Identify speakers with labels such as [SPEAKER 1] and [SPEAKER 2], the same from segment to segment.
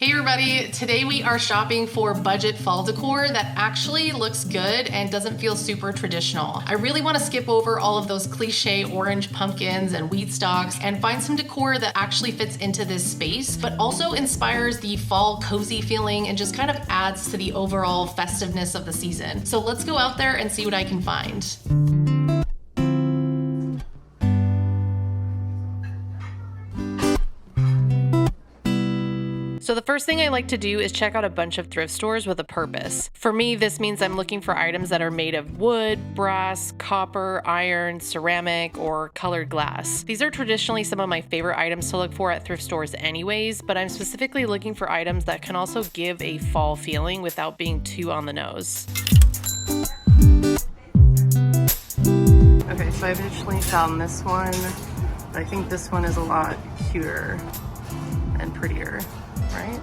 [SPEAKER 1] Hey everybody, today we are shopping for budget fall decor that actually looks good and doesn't feel super traditional. I really want to skip over all of those cliche orange pumpkins and wheat stalks and find some decor that actually fits into this space, but also inspires the fall cozy feeling and just kind of adds to the overall festiveness of the season. So let's go out there and see what I can find. So the first thing I like to do is check out a bunch of thrift stores with a purpose. For me, this means I'm looking for items that are made of wood, brass, copper, iron, ceramic, or colored glass. These are traditionally some of my favorite items to look for at thrift stores anyways, but I'm specifically looking for items that can also give a fall feeling without being too on the nose. Okay, so I've initially found this one. I think this one is a lot cuter and prettier. Right?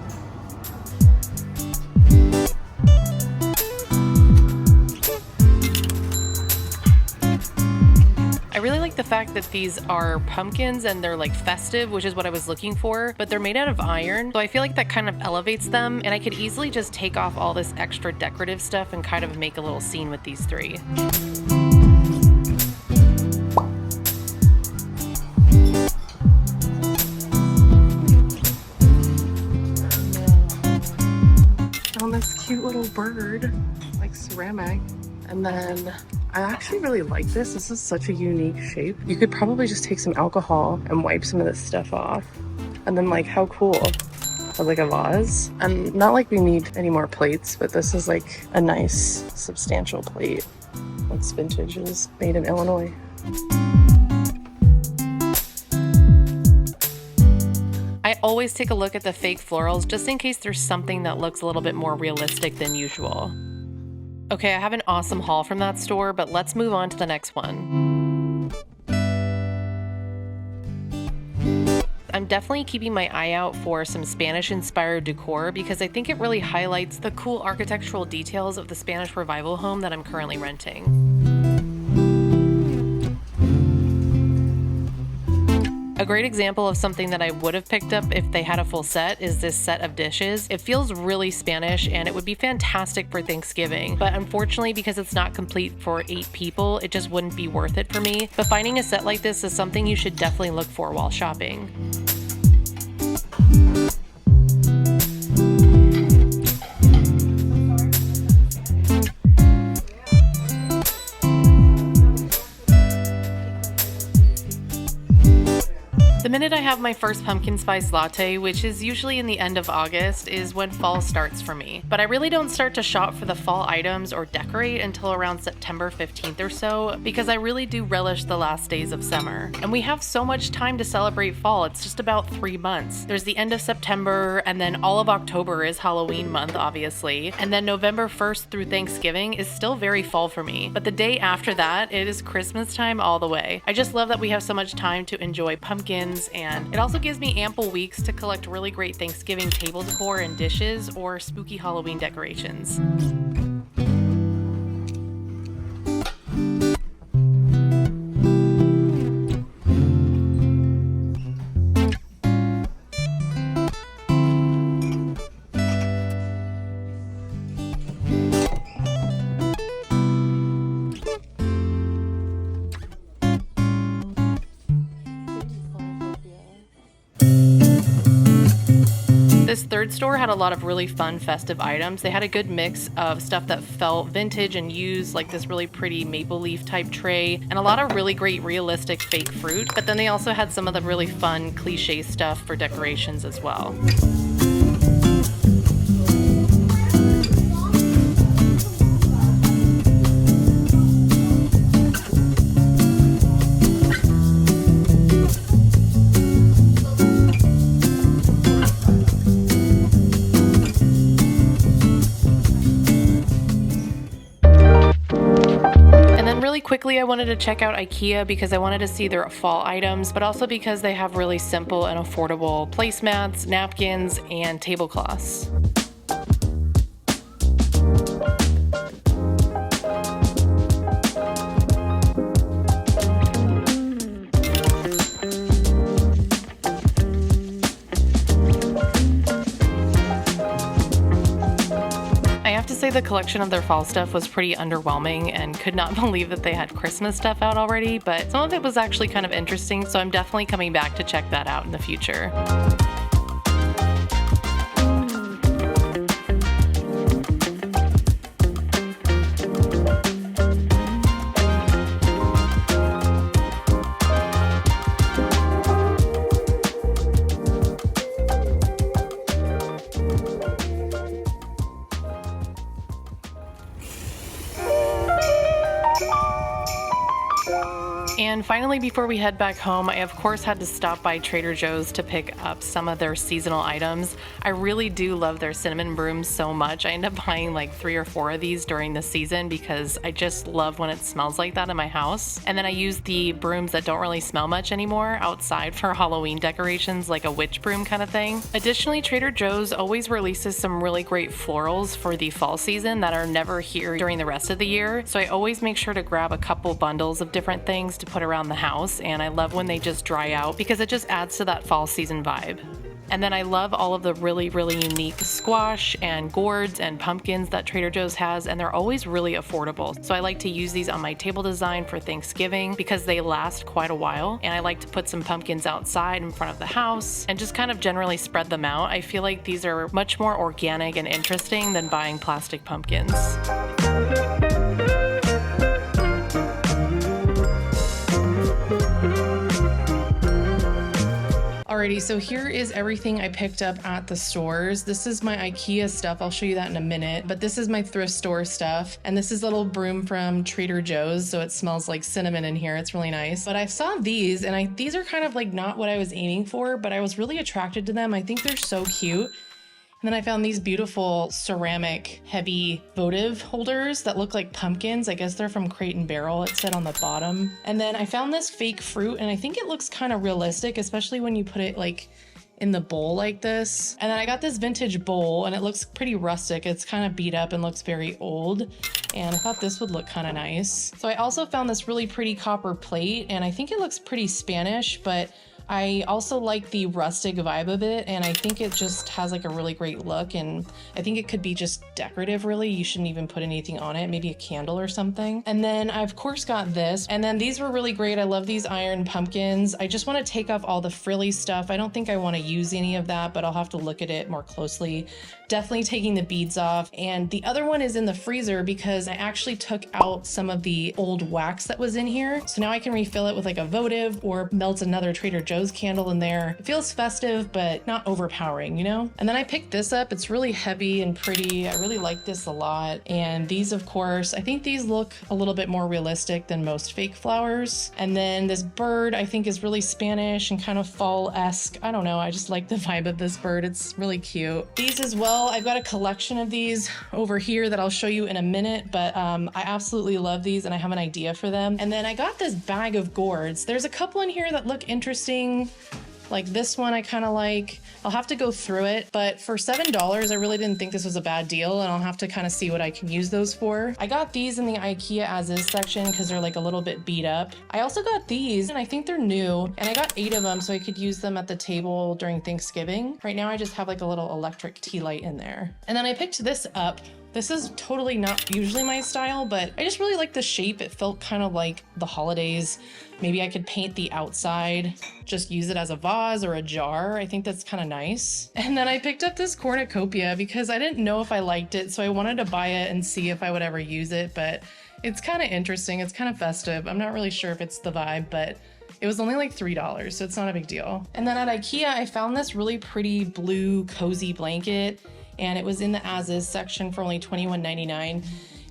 [SPEAKER 1] I really like the fact that these are pumpkins and they're like festive, which is what I was looking for, but they're made out of iron, so I feel like that kind of elevates them, and I could easily just take off all this extra decorative stuff and kind of make a little scene with these three. This cute little bird, like ceramic. And then I actually really like this. This is such a unique shape. You could probably just take some alcohol and wipe some of this stuff off. And then like, how cool. Or like a vase. And not like we need any more plates, but this is like a nice substantial plate. That's vintage. It is made in Illinois. I always take a look at the fake florals just in case there's something that looks a little bit more realistic than usual. Okay, I have an awesome haul from that store, but let's move on to the next one. I'm definitely keeping my eye out for some Spanish-inspired decor because I think it really highlights the cool architectural details of the Spanish Revival home that I'm currently renting. A great example of something that I would have picked up if they had a full set is this set of dishes. It feels really Spanish and it would be fantastic for Thanksgiving, but unfortunately because it's not complete for 8 people, it just wouldn't be worth it for me. But finding a set like this is something you should definitely look for while shopping. The minute I have my first pumpkin spice latte, which is usually in the end of August, is when fall starts for me. But I really don't start to shop for the fall items or decorate until around September 15th or so, because I really do relish the last days of summer. And we have so much time to celebrate fall. It's just about 3 months. There's the end of September, and then all of October is Halloween month, obviously. And then November 1st through Thanksgiving is still very fall for me. But the day after that, it is Christmas time all the way. I just love that we have so much time to enjoy pumpkins, and it also gives me ample weeks to collect really great Thanksgiving table decor and dishes or spooky Halloween decorations. This third store had a lot of really fun festive items. They had a good mix of stuff that felt vintage and used, like this really pretty maple leaf type tray, and a lot of really great realistic fake fruit. But then they also had some of the really fun cliche stuff for decorations as well. Quickly, I wanted to check out IKEA because I wanted to see their fall items, but also because they have really simple and affordable placemats, napkins, and tablecloths. have to say the collection of their fall stuff was pretty underwhelming and could not believe that they had Christmas stuff out already, but some of it was actually kind of interesting, so I'm definitely coming back to check that out in the future. And finally, before we head back home, I of course had to stop by Trader Joe's to pick up some of their seasonal items. I really do love their cinnamon brooms so much. I end up buying like 3 or 4 of these during the season because I just love when it smells like that in my house. And then I use the brooms that don't really smell much anymore outside for Halloween decorations, like a witch broom kind of thing. Additionally, Trader Joe's always releases some really great florals for the fall season that are never here during the rest of the year. So I always make sure to grab a couple bundles of different things to put around the house, and I love when they just dry out because it just adds to that fall season vibe. And then I love all of the really unique squash and gourds and pumpkins that Trader Joe's has, and they're always really affordable. So I like to use these on my table design for Thanksgiving because they last quite a while, and I like to put some pumpkins outside in front of the house and just kind of generally spread them out. I feel like these are much more organic and interesting than buying plastic pumpkins. Alrighty, so here is everything I picked up at the stores. This is my IKEA stuff. I'll show you that in a minute, but this is my thrift store stuff. And this is a little broom from Trader Joe's, so it smells like cinnamon in here. It's really nice. But I saw these, and these are kind of like not what I was aiming for, but I was really attracted to them. I think they're so cute. And then I found these beautiful ceramic heavy votive holders that look like pumpkins. I guess they're from Crate & Barrel, it said on the bottom. And then I found this fake fruit, and I think it looks kind of realistic, especially when you put it like in the bowl like this. And then I got this vintage bowl, and it looks pretty rustic. It's kind of beat up and looks very old. And I thought this would look kind of nice. So I also found this really pretty copper plate, and I think it looks pretty Spanish, but I also like the rustic vibe of it, and I think it just has like a really great look, and I think it could be just decorative really. You shouldn't even put anything on it, maybe a candle or something. And then I of course got this, and then these were really great. I love these iron pumpkins. I just want to take off all the frilly stuff. I don't think I want to use any of that, but I'll have to look at it more closely. Definitely taking the beads off. And the other one is in the freezer because I actually took out some of the old wax that was in here. So now I can refill it with like a votive or melt another Trader Joe's candle in there. It feels festive, but not overpowering, you know? And then I picked this up. It's really heavy and pretty. I really like this a lot. And these, of course, I think these look a little bit more realistic than most fake flowers. And then this bird I think is really Spanish and kind of fall-esque. I don't know. I just like the vibe of this bird. It's really cute. These as well. I've got a collection of these over here that I'll show you in a minute, but I absolutely love these and I have an idea for them. And then I got this bag of gourds. There's a couple in here that look interesting. Like this one I kind of like. I'll have to go through it, but for $7, I really didn't think this was a bad deal, and I'll have to kind of see what I can use those for. I got these in the IKEA as-is section because they're like a little bit beat up. I also got these, and I think they're new, and I got 8 of them so I could use them at the table during Thanksgiving. Right now I just have like a little electric tea light in there. And then I picked this up. This is totally not usually my style, but I just really like the shape. It felt kind of like the holidays. Maybe I could paint the outside, just use it as a vase or a jar. I think that's kind of nice. And then I picked up this cornucopia because I didn't know if I liked it, so I wanted to buy it and see if I would ever use it, but it's kind of interesting. It's kind of festive. I'm not really sure if it's the vibe, but it was only like $3, so it's not a big deal. And then at IKEA, I found this really pretty blue cozy blanket, and it was in the as-is section for only $21.99.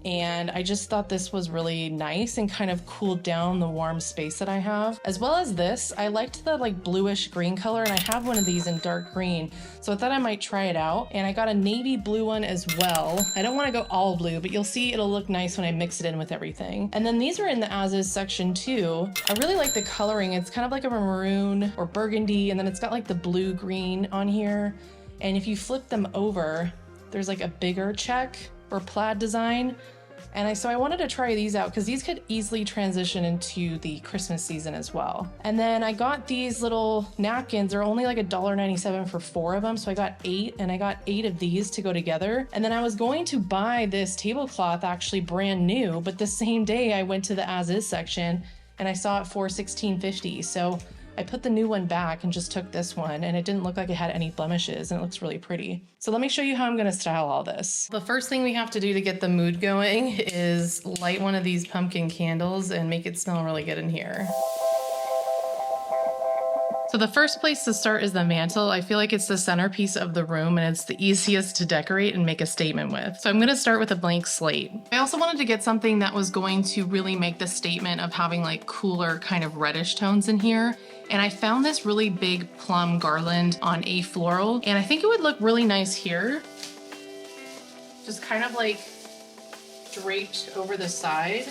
[SPEAKER 1] And I just thought this was really nice and kind of cooled down the warm space that I have. As well as this, I liked the like bluish green color, and I have one of these in dark green, so I thought I might try it out. And I got a navy blue one as well. I don't want to go all blue, but you'll see it'll look nice when I mix it in with everything. And then these are in the as-is section too. I really like the coloring. It's kind of like a maroon or burgundy, and then it's got like the blue green on here. And if you flip them over, there's like a bigger check or plaid design.
[SPEAKER 2] So I wanted to try these out because these could easily transition into the Christmas season as well. And then I got these little napkins. They're only like $1.97 for 4 of them. So I got 8, and I got 8 of these to go together. And then I was going to buy this tablecloth actually brand new, but the same day I went to the as is section and I saw it for $16.50. So I put the new one back and just took this one, and it didn't look like it had any blemishes, and it looks really pretty. So let me show you how I'm gonna style all this. The first thing we have to do to get the mood going is light one of these pumpkin candles and make it smell really good in here. So the first place to start is the mantle. I feel like it's the centerpiece of the room and it's the easiest to decorate and make a statement with. So I'm gonna start with a blank slate. I also wanted to get something that was going to really make the statement of having like cooler kind of reddish tones in here. And I found this really big plum garland on a floral, and I think it would look really nice here. Just kind of like draped over the side.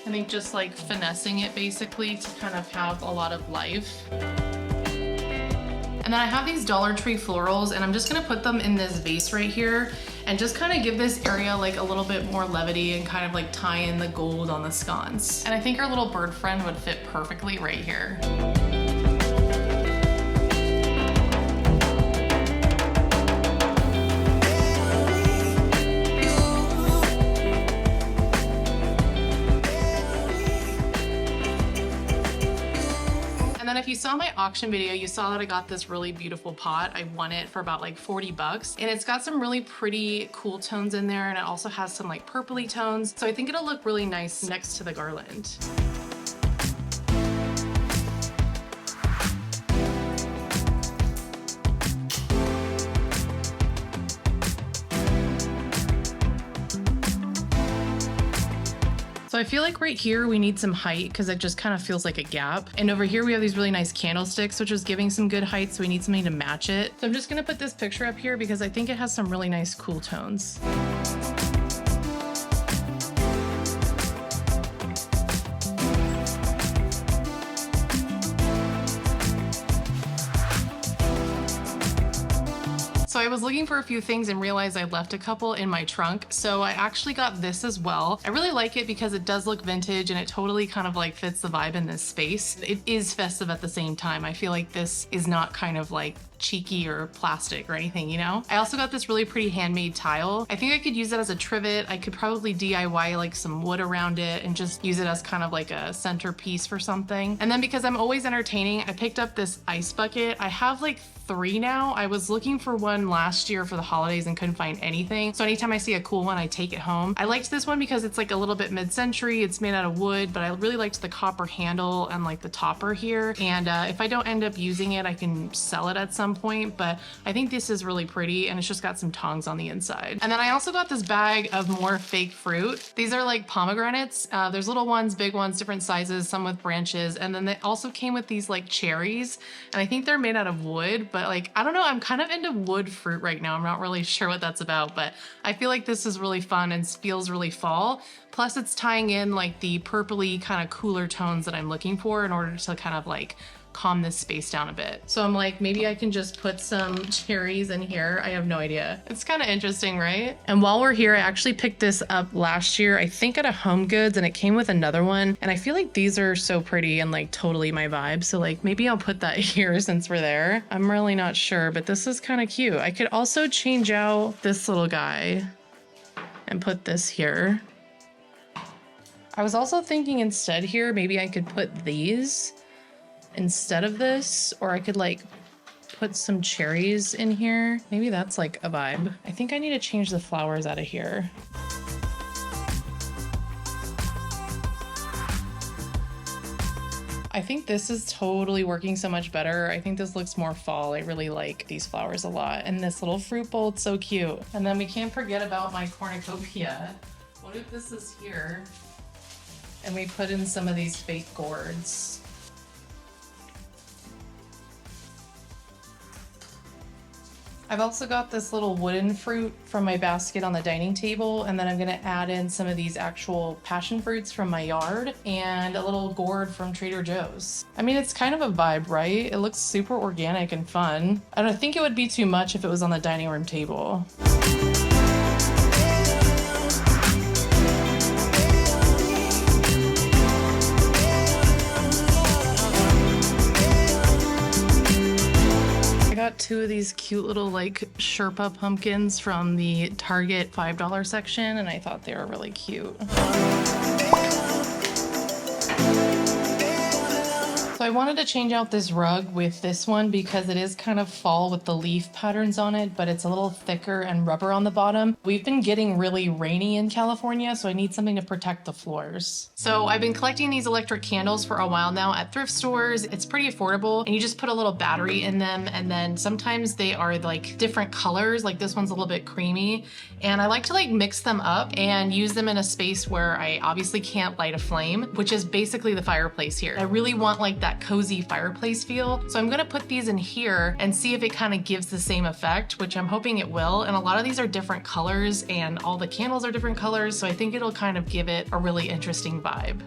[SPEAKER 2] I think just like finessing it basically to kind of have a lot of life. And then I have these Dollar Tree florals, and I'm just gonna put them in this vase right here and just kind of give this area like a little bit more levity and kind of like tie in the gold on the sconce. And I think our little bird friend would fit perfectly right here. And then if you saw my auction video, you saw that I got this really beautiful pot. I won it for about like 40 bucks. And it's got some really pretty cool tones in there. And it also has some like purpley tones. So I think it'll look really nice next to the garland. So I feel like right here we need some height because it just kind of feels like a gap. And over here we have these really nice candlesticks, which is giving some good height, so we need something to match it. So I'm just gonna put this picture up here because I think it has some really nice cool tones. So I was looking for a few things and realized I left a couple in my trunk. So I actually got this as well. I really like it because it does look vintage and it totally kind of like fits the vibe in this space. It is festive at the same time. I feel like this is not kind of like cheeky or plastic or anything, you know? I also got this really pretty handmade tile. I think I could use it as a trivet. I could probably DIY like some wood around it and just use it as kind of like a centerpiece for something. And then because I'm always entertaining, I picked up this ice bucket. I have like 3 now. I was looking for one last year for the holidays and couldn't find anything. So anytime I see a cool one, I take it home. I liked this one because it's like a little bit mid-century. It's made out of wood, but I really liked the copper handle and like the topper here. And if I don't end up using it, I can sell it at some point, but I think this is really pretty and it's just got some tongs on the inside. And then I also got this bag of more fake fruit. These are like pomegranates. There's little ones, big ones, different sizes, some with branches. And then they also came with these like cherries. And I think they're made out of wood, but like, I don't know, I'm kind of into wood fruit right now. I'm not really sure what that's about, but I feel like this is really fun and feels really fall. Plus it's tying in like the purpley kind of cooler tones that I'm looking for in order to kind of like calm this space down a bit. So I'm like, maybe I can just put some cherries in here. I have no idea. It's kind of interesting, right? And while we're here, I actually picked this up last year, I think at a Home Goods, and it came with another one. And I feel like these are so pretty and like totally my vibe. So like maybe I'll put that here since we're there. I'm really not sure, but this is kind of cute. I could also change out this little guy and put this here. I was also thinking instead here, maybe I could put these instead of this, or I could like put some cherries in here. Maybe that's like a vibe. I think I need to change the flowers out of here. I think this is totally working so much better. I think this looks more fall. I really like these flowers a lot. And this little fruit bowl, it's so cute. And then we can't forget about my cornucopia. What if this is here and we put in some of these fake gourds? I've also got this little wooden fruit from my basket on the dining table, and then I'm gonna add in some of these actual passion fruits from my yard and a little gourd from Trader Joe's. I mean, it's kind of a vibe, right? It looks super organic and fun. I don't think it would be too much if it was on the dining room table. got two of these cute little like Sherpa pumpkins from the Target $5 section, and I thought they were really cute. So I wanted to change out this rug with this one because it is kind of fall with the leaf patterns on it, but it's a little thicker and rubber on the bottom. We've been getting really rainy in California, so I need something to protect the floors. So I've been collecting these electric candles for a while now at thrift stores. It's pretty affordable, and you just put a little battery in them, and then sometimes they are like different colors, like this one's a little bit creamy, and I like to like mix them up and use them in a space where I obviously can't light a flame, which is basically the fireplace here. I really want like that cozy fireplace feel. So I'm gonna put these in here and see if it kind of gives the same effect, which I'm hoping it will. And a lot of these are different colors and all the candles are different colors. So I think it'll kind of give it a really interesting vibe.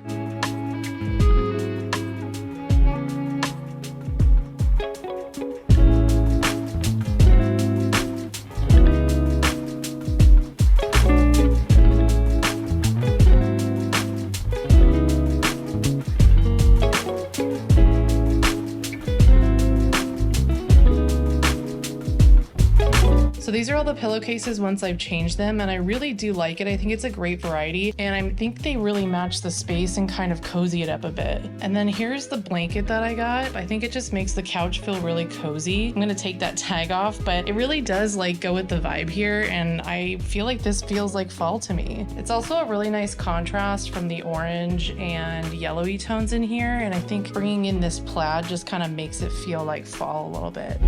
[SPEAKER 2] So these are all the pillowcases once I've changed them, and I really do like it. I think it's a great variety, and I think they really match the space and kind of cozy it up a bit. And then here's the blanket that I got. I think it just makes the couch feel really cozy. I'm gonna take that tag off, but it really does like go with the vibe here, and I feel like this feels like fall to me. It's also a really nice contrast from the orange and yellowy tones in here, and I think bringing in this plaid just kind of makes it feel like fall a little bit.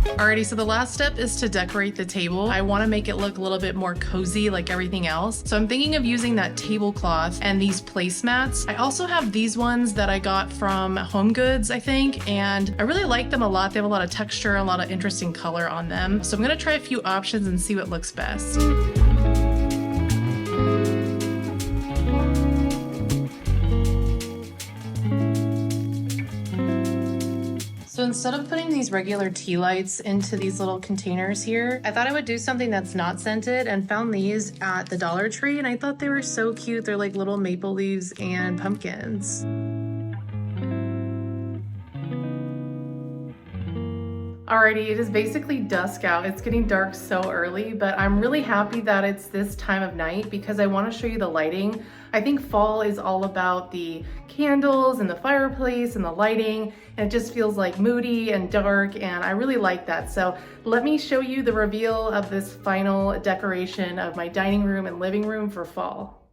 [SPEAKER 2] Alrighty, so the last step is to decorate the table. I want to make it look a little bit more cozy like everything else. So I'm thinking of using that tablecloth and these placemats. I also have these ones that I got from Home Goods, I think, and I really like them a lot. They have a lot of texture, a lot of interesting color on them. So I'm gonna try a few options and see what looks best. So instead of putting these regular tea lights into these little containers here, I thought I would do something that's not scented and found these at the Dollar Tree, and I thought they were so cute. They're like little maple leaves and pumpkins. Alrighty, it is basically dusk out. It's getting dark so early, but I'm really happy that it's this time of night because I want to show you the lighting. I think fall is all about the candles and the fireplace and the lighting, and it just feels like moody and dark, and I really like that. So let me show you the reveal of this final decoration of my dining room and living room for fall.